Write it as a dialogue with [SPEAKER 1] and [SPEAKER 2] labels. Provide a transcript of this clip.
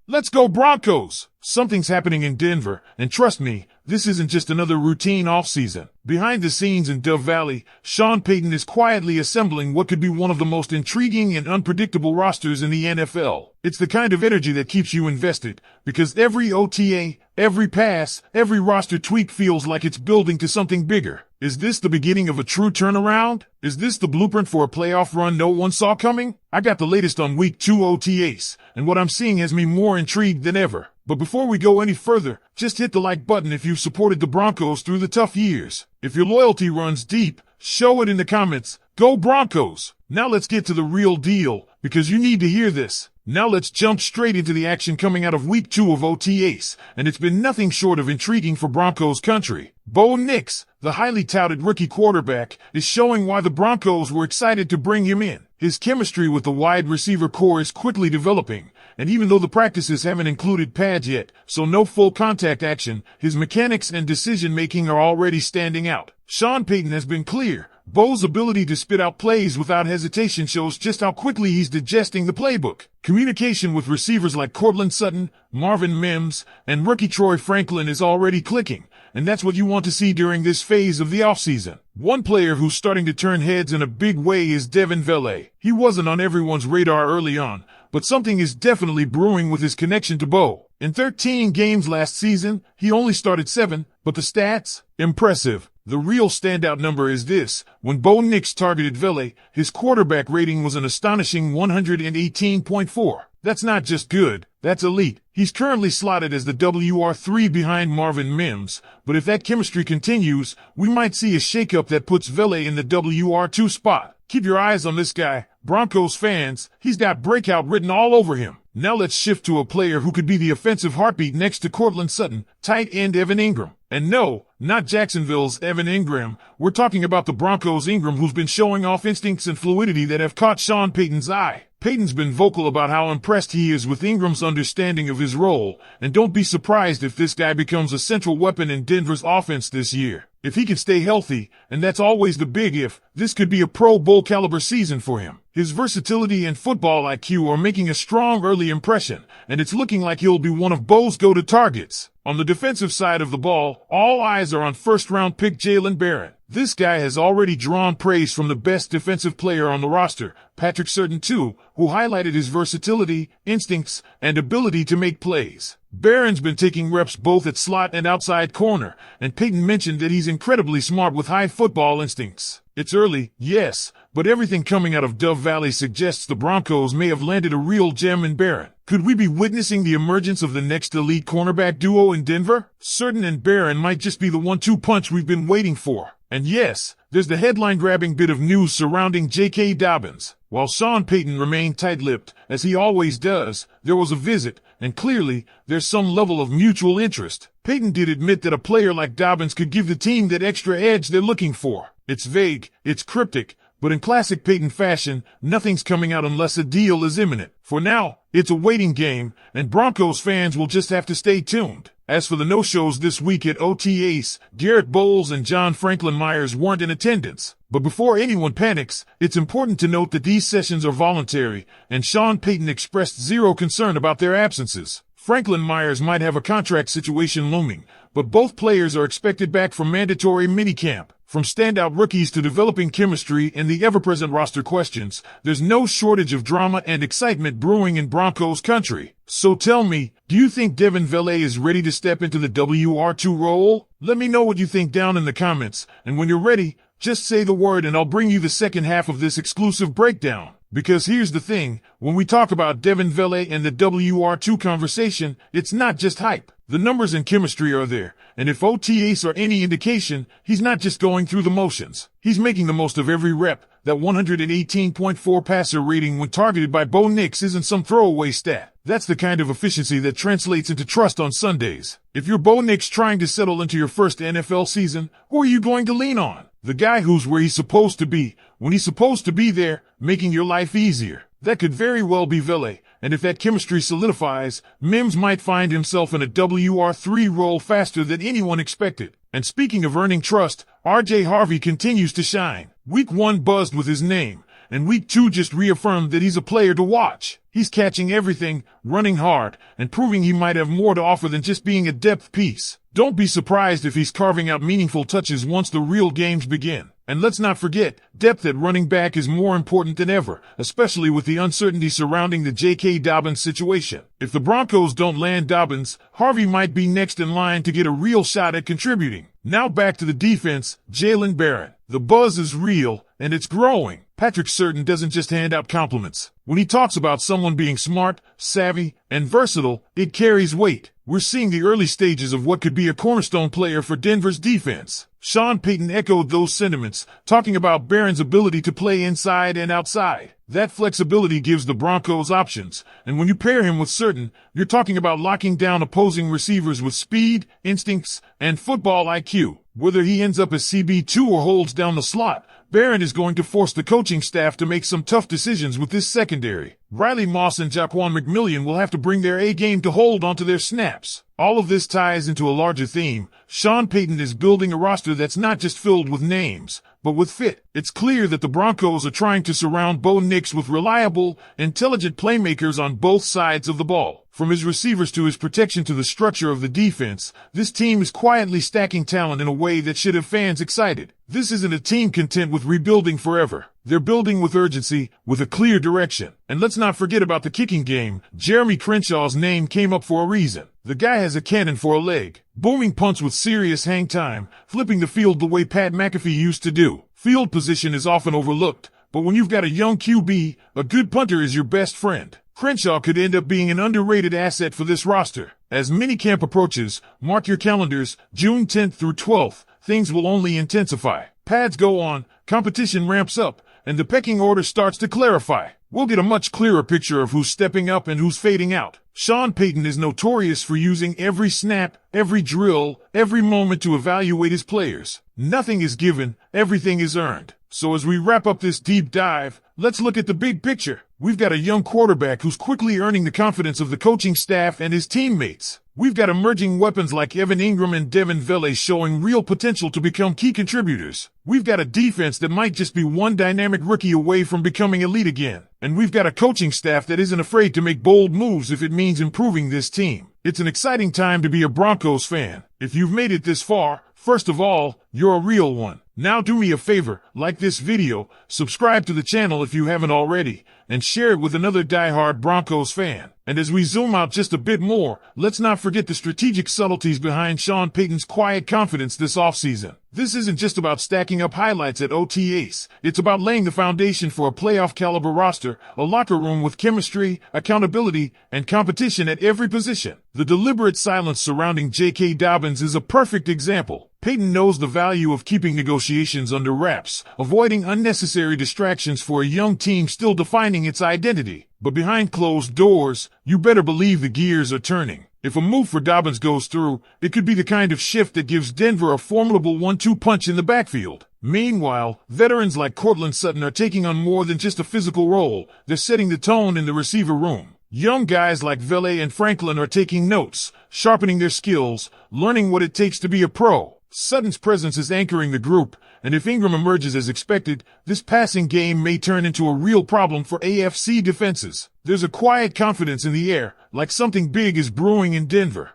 [SPEAKER 1] Let's go Broncos! Something's happening in Denver, and trust me, this isn't just another routine offseason. Behind the scenes in Dove Valley, Sean Payton is quietly assembling what could be one of the most intriguing and unpredictable rosters in the NFL. It's the kind of energy that keeps you invested, because every OTA, every pass, every roster tweak feels like it's building to something bigger. Is this the beginning of a true turnaround? Is this the blueprint for a playoff run no one saw coming? I got the latest on Week 2 OTAs, and what I'm seeing has me more intrigued than ever. But before we go any further, just hit the like button if you've supported the Broncos through the tough years. If your loyalty runs deep, show it in the comments. Go Broncos! Now let's get to the real deal, because you need to hear this. Now let's jump straight into the action coming out of Week 2 of OTAs, and it's been nothing short of intriguing for Broncos country. Bo Nix, the highly touted rookie quarterback, is showing why the Broncos were excited to bring him in. His chemistry with the wide receiver core is quickly developing, and even though the practices haven't included pads yet, so no full contact action, his mechanics and decision-making are already standing out. Sean Payton has been clear. Bo's ability to spit out plays without hesitation shows just how quickly he's digesting the playbook. Communication with receivers like Courtland Sutton, Marvin Mims, and rookie Troy Franklin is already clicking, and that's what you want to see during this phase of the offseason. One player who's starting to turn heads in a big way is Devin Vele. He wasn't on everyone's radar early on, but something is definitely brewing with his connection to Bo. In 13 games last season, he only started 7, but the stats? Impressive. The real standout number is this. When Bo Nix targeted Vele, his quarterback rating was an astonishing 118.4. That's not just good, that's elite. He's currently slotted as the WR3 behind Marvin Mims, but if that chemistry continues, we might see a shakeup that puts Vele in the WR2 spot. Keep your eyes on this guy, Broncos fans. He's got breakout written all over him. Now let's shift to a player who could be the offensive heartbeat next to Courtland Sutton, tight end Evan Ingram. And no, not Jacksonville's Evan Ingram. We're talking about the Broncos' Ingram, who's been showing off instincts and fluidity that have caught Sean Payton's eye. Payton's been vocal about how impressed he is with Ingram's understanding of his role, and don't be surprised if this guy becomes a central weapon in Denver's offense this year. If he can stay healthy, and that's always the big if, this could be a Pro Bowl caliber season for him. His versatility and football IQ are making a strong early impression, and it's looking like he'll be one of Bo's go-to targets. On the defensive side of the ball, all eyes are on first-round pick Jalen Barron. This guy has already drawn praise from the best defensive player on the roster, Patrick Surtain too, who highlighted his versatility, instincts, and ability to make plays. Barron's been taking reps both at slot and outside corner, and Payton mentioned that he's incredibly smart with high football instincts. It's early, yes, but everything coming out of Dove Valley suggests the Broncos may have landed a real gem in Barron. Could we be witnessing the emergence of the next elite cornerback duo in Denver? Surtain and Barron might just be the 1-2 punch we've been waiting for. And yes, there's the headline-grabbing bit of news surrounding J.K. Dobbins. While Sean Payton remained tight-lipped, as he always does, there was a visit, and clearly, there's some level of mutual interest. Payton did admit that a player like Dobbins could give the team that extra edge they're looking for. It's vague, it's cryptic, but in classic Payton fashion, nothing's coming out unless a deal is imminent. For now, it's a waiting game, and Broncos fans will just have to stay tuned. As for the no-shows this week at OTAs, Garrett Bowles and John Franklin Myers weren't in attendance. But before anyone panics, it's important to note that these sessions are voluntary, and Sean Payton expressed zero concern about their absences. Franklin Myers might have a contract situation looming, but both players are expected back from mandatory minicamp. From standout rookies to developing chemistry and the ever-present roster questions, there's no shortage of drama and excitement brewing in Broncos country. So tell me, do you think Devin Vele is ready to step into the WR2 role? Let me know what you think down in the comments, and when you're ready, just say the word and I'll bring you the second half of this exclusive breakdown. Because here's the thing, when we talk about Devin Vele and the WR2 conversation, it's not just hype. The numbers and chemistry are there, and if OTAs are any indication, he's not just going through the motions. He's making the most of every rep. That 118.4 passer rating when targeted by Bo Nix isn't some throwaway stat. That's the kind of efficiency that translates into trust on Sundays. If you're Bo Nix trying to settle into your first NFL season, who are you going to lean on? The guy who's where he's supposed to be, when he's supposed to be there, making your life easier. That could very well be Vele, and if that chemistry solidifies, Mims might find himself in a WR3 role faster than anyone expected. And speaking of earning trust, RJ Harvey continues to shine. Week 1 buzzed with his name, and week 2 just reaffirmed that he's a player to watch. He's catching everything, running hard, and proving he might have more to offer than just being a depth piece. Don't be surprised if he's carving out meaningful touches once the real games begin. And let's not forget, depth at running back is more important than ever, especially with the uncertainty surrounding the J.K. Dobbins situation. If the Broncos don't land Dobbins, Harvey might be next in line to get a real shot at contributing. Now back to the defense, Jalen Barron. The buzz is real, and it's growing. Patrick Surtain doesn't just hand out compliments. When he talks about someone being smart, savvy, and versatile, it carries weight. We're seeing the early stages of what could be a cornerstone player for Denver's defense. Sean Payton echoed those sentiments, talking about Barron's ability to play inside and outside. That flexibility gives the Broncos options, and when you pair him with Surtain, you're talking about locking down opposing receivers with speed, instincts, and football IQ. Whether he ends up as CB2 or holds down the slot, Barron is going to force the coaching staff to make some tough decisions with this secondary. Riley Moss and Jaquan McMillian will have to bring their A-game to hold onto their snaps. All of this ties into a larger theme. Sean Payton is building a roster that's not just filled with names, but with fit. It's clear that the Broncos are trying to surround Bo Nix with reliable, intelligent playmakers on both sides of the ball. From his receivers to his protection to the structure of the defense, this team is quietly stacking talent in a way that should have fans excited. This isn't a team content with rebuilding forever. They're building with urgency, with a clear direction. And let's not forget about the kicking game. Jeremy Crenshaw's name came up for a reason. The guy has a cannon for a leg. Booming punts with serious hang time, flipping the field the way Pat McAfee used to do. Field position is often overlooked, but when you've got a young QB, a good punter is your best friend. Crenshaw could end up being an underrated asset for this roster. As minicamp approaches, mark your calendars, June 10th through 12th, things will only intensify. Pads go on, competition ramps up, and the pecking order starts to clarify. We'll get a much clearer picture of who's stepping up and who's fading out. Sean Payton is notorious for using every snap, every drill, every moment to evaluate his players. Nothing is given, everything is earned. So as we wrap up this deep dive, let's look at the big picture. We've got a young quarterback who's quickly earning the confidence of the coaching staff and his teammates. We've got emerging weapons like Evan Ingram and Devin Vele showing real potential to become key contributors. We've got a defense that might just be one dynamic rookie away from becoming elite again. And we've got a coaching staff that isn't afraid to make bold moves if it means improving this team. It's an exciting time to be a Broncos fan. If you've made it this far, first of all, you're a real one. Now do me a favor, like this video, subscribe to the channel if you haven't already, and share it with another diehard Broncos fan. And as we zoom out just a bit more, let's not forget the strategic subtleties behind Sean Payton's quiet confidence this offseason. This isn't just about stacking up highlights at OTAs. It's about laying the foundation for a playoff-caliber roster, a locker room with chemistry, accountability, and competition at every position. The deliberate silence surrounding J.K. Dobbins is a perfect example. Payton knows the value of keeping negotiations under wraps, avoiding unnecessary distractions for a young team still defining its identity. But behind closed doors, you better believe the gears are turning. If a move for Dobbins goes through, it could be the kind of shift that gives Denver a formidable 1-2 punch in the backfield. Meanwhile, veterans like Courtland Sutton are taking on more than just a physical role. They're setting the tone in the receiver room. Young guys like Vele and Franklin are taking notes, sharpening their skills, learning what it takes to be a pro. Sutton's presence is anchoring the group, and if Ingram emerges as expected, this passing game may turn into a real problem for AFC defenses. There's a quiet confidence in the air, like something big is brewing in Denver.